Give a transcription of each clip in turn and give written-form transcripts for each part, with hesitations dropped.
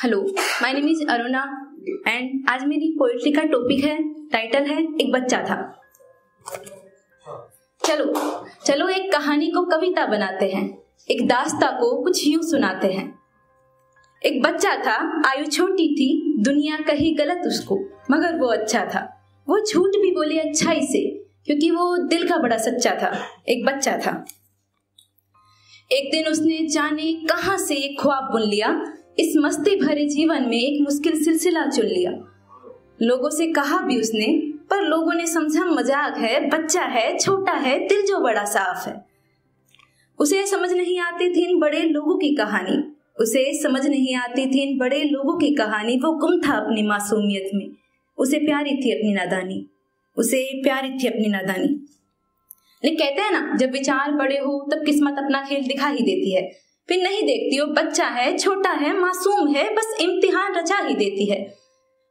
Hello, my name is Aruna and आज मेरी poetry का टॉपिक है, टाइटल है एक बच्चा था। चलो एक कहानी को कविता बनाते हैं, एक दास्तां को कुछ यूं सुनाते हैं। एक बच्चा था, आयु छोटी थी, दुनिया कही गलत उसको, मगर वो अच्छा था। वो झूठ भी बोले अच्छाई से, क्योंकि वो दिल का बड़ा सच्चा था। एक बच्चा था। एक दिन उसने जाने कहां से एक ख्वाब बुन लिया, इस मस्ती भरे जीवन में एक मुश्किल सिलसिला चुन लिया। लोगों से कहा भी उसने, पर लोगों ने समझा मजाक है, बच्चा है, छोटा है, दिल जो बड़ा साफ है। उसे समझ नहीं आती थी इन बड़े लोगों की कहानी, उसे समझ नहीं आती थी इन बड़े लोगों की कहानी। वो गुम था अपनी मासूमियत में, उसे प्यारी थी अपनी नादानी, उसे प्यारी थी अपनी नादानी। लेकिन कहते हैं ना, जब विचार बड़े हो तब किस्मत अपना खेल दिखा ही देती है। फिर नहीं देखती हो, बच्चा है, छोटा है, मासूम है, बस इम्तिहान रचा ही देती है।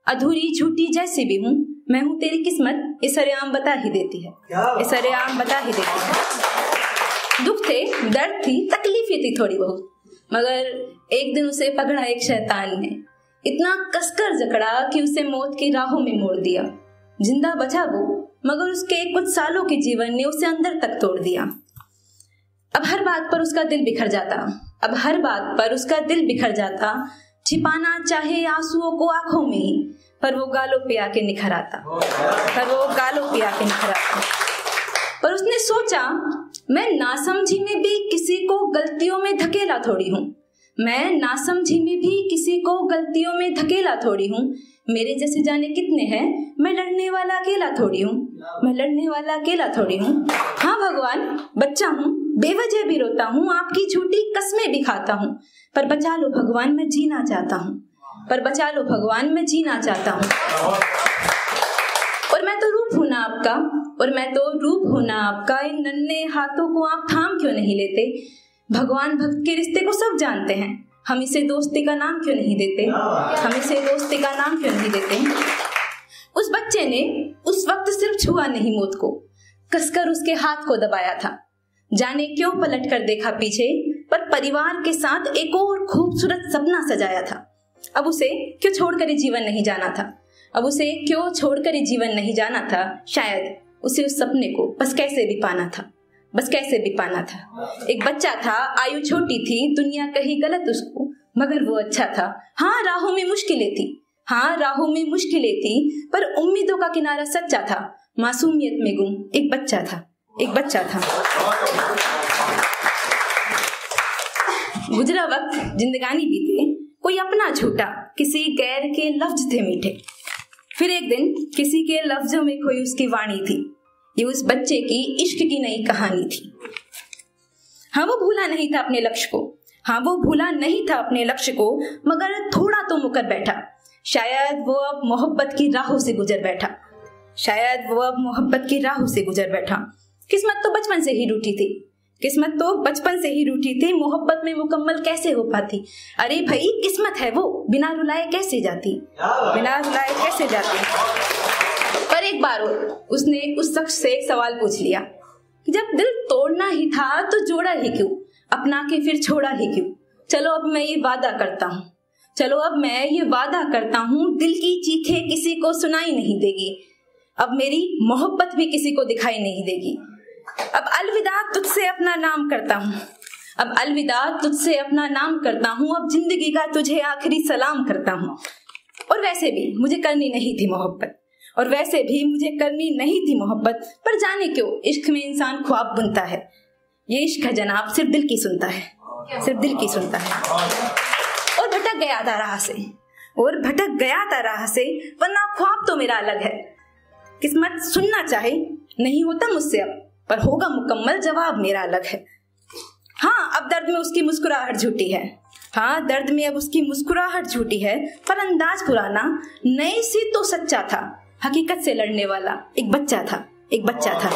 अधूरी झूठी जैसी भी हूँ मैं हूँ, तेरी किस्मत ये सरेआम बता ही देती है, ये सरेआम बता ही देती है। दुख थे, दर्द थी, तकलीफें थी थोड़ी बहुत, मगर एक दिन उसे पकड़ा एक शैतान ने, इतना कसकर जकड़ा कि उसे मौत की राहों में मोड़ दिया। जिंदा बचा वो, मगर उसके कुछ सालों के जीवन ने उसे अंदर तक तोड़ दिया। अब हर बात पर उसका दिल बिखर जाता, अब हर बात पर उसका दिल बिखर जाता। छिपाना चाहे आंसुओं को आंखों में ही, पर वो गालों पे आके निखर आता, पर वो गालों पे आके निखर आता। पर उसने सोचा, मैं नासमझी में भी किसी को गलतियों में धकेला थोड़ी हूँ, मैं नासमझी में भी किसी को गलतियों में धकेला थोड़ी हूँ। मेरे जैसे जाने कितने हैं, मैं लड़ने वाला अकेला थोड़ी हूँ, मैं लड़ने वाला अकेला थोड़ी हूँ। हाँ भगवान, बच्चा हूँ, बेवजह भी रोता हूँ, आपकी झूठी कस्में भी खाता हूँ, पर बचा लो भगवान मैं जीना चाहता हूँ, पर बचा लो भगवान मैं जीना चाहता हूँ। और मैं तो रूप हूँ ना आपका, और मैं तो रूप हूँ ना आपका, इन नन्हे हाथों को आप थाम क्यों नहीं लेते। भगवान भक्त के रिश्ते को सब जानते हैं, हम इसे दोस्ती का नाम क्यों नहीं देते, हम इसे दोस्ती का नाम क्यों नहीं देते। उस बच्चे ने उस वक्त सिर्फ छुआ नहीं मौत को, कसकर उसके हाथ को दबाया था। जाने क्यों पलट कर देखा पीछे, पर परिवार के साथ एक और खूबसूरत सपना सजाया था। अब उसे क्यों छोड़कर ये जीवन नहीं जाना था, अब उसे क्यों छोड़कर ये जीवन नहीं जाना था। शायद उसे उस सपने को बस कैसे भी पाना था, बस कैसे भी पाना था। एक बच्चा था, आयु छोटी थी, दुनिया कही गलत उसको, मगर वो अच्छा था। हाँ राहों में मुश्किलें थी, हाँ राहों में मुश्किलें थी, पर उम्मीदों का किनारा सच्चा था। मासूमियत में गुम एक बच्चा था, एक बच्चा था। गुजरा वक्त जिंदगानी बीते, कोई अपना झूठा, किसी गैर के लफ्ज थे मीठे। फिर एक दिन किसी के लफ्जों में खोई उसकी वाणी थी, ये उस बच्चे की इश्क की नई कहानी थी। हाँ वो भूला नहीं था अपने लक्ष्य को, हाँ वो भूला नहीं था अपने लक्ष्य को, मगर थोड़ा तो मुकर बैठा। शायद वो अब मोहब्बत की राहों से गुजर बैठा, शायद वो अब मोहब्बत की राहों से गुजर बैठा। किस्मत तो बचपन से ही रूठी थी, किस्मत तो बचपन से ही रूठी थी, मोहब्बत में मुकम्मल कैसे हो पाती। अरे भाई किस्मत है वो, बिना रुलाए कैसे जाती, बिना रुलाए कैसे जाती। पर एक बार उसने उस शख्स से एक सवाल पूछ लिया कि जब दिल तोड़ना ही था तो जोड़ा ही क्यों, अपना के फिर छोड़ा ही क्यों। चलो अब मैं ये वादा करता हूँ, चलो अब मैं ये वादा करता हूँ, दिल की चीखें किसी को सुनाई नहीं देगी, अब मेरी मोहब्बत भी किसी को दिखाई नहीं देगी। अब अलविदा तुझसे अपना नाम करता हूँ, अब अलविदा तुझसे अपना नाम करता हूँ, अब जिंदगी का तुझे आखिरी सलाम करता हूँ। और वैसे भी मुझे करनी नहीं थी मोहब्बत, और वैसे भी मुझे करनी नहीं थी मोहब्बत, पर जाने क्यों इश्क में इंसान ख्वाब बुनता है। ये इश्क है जनाब, सिर्फ दिल की सुनता है, सिर्फ दिल की सुनता है। और भटक गया था राह से, और भटक गया था राह से, वरना ख्वाब तो मेरा अलग है। किस्मत सुनना चाहे नहीं होता मुझसे अब, पर होगा मुकम्मल जवाब मेरा अलग है। हाँ अब दर्द में उसकी मुस्कुराहट झूठी है, हाँ दर्द में अब उसकी मुस्कुराहट झूठी है, पर अंदाज पुराना नई सी तो सच्चा था। हकीकत से लड़ने वाला एक बच्चा था, एक बच्चा था।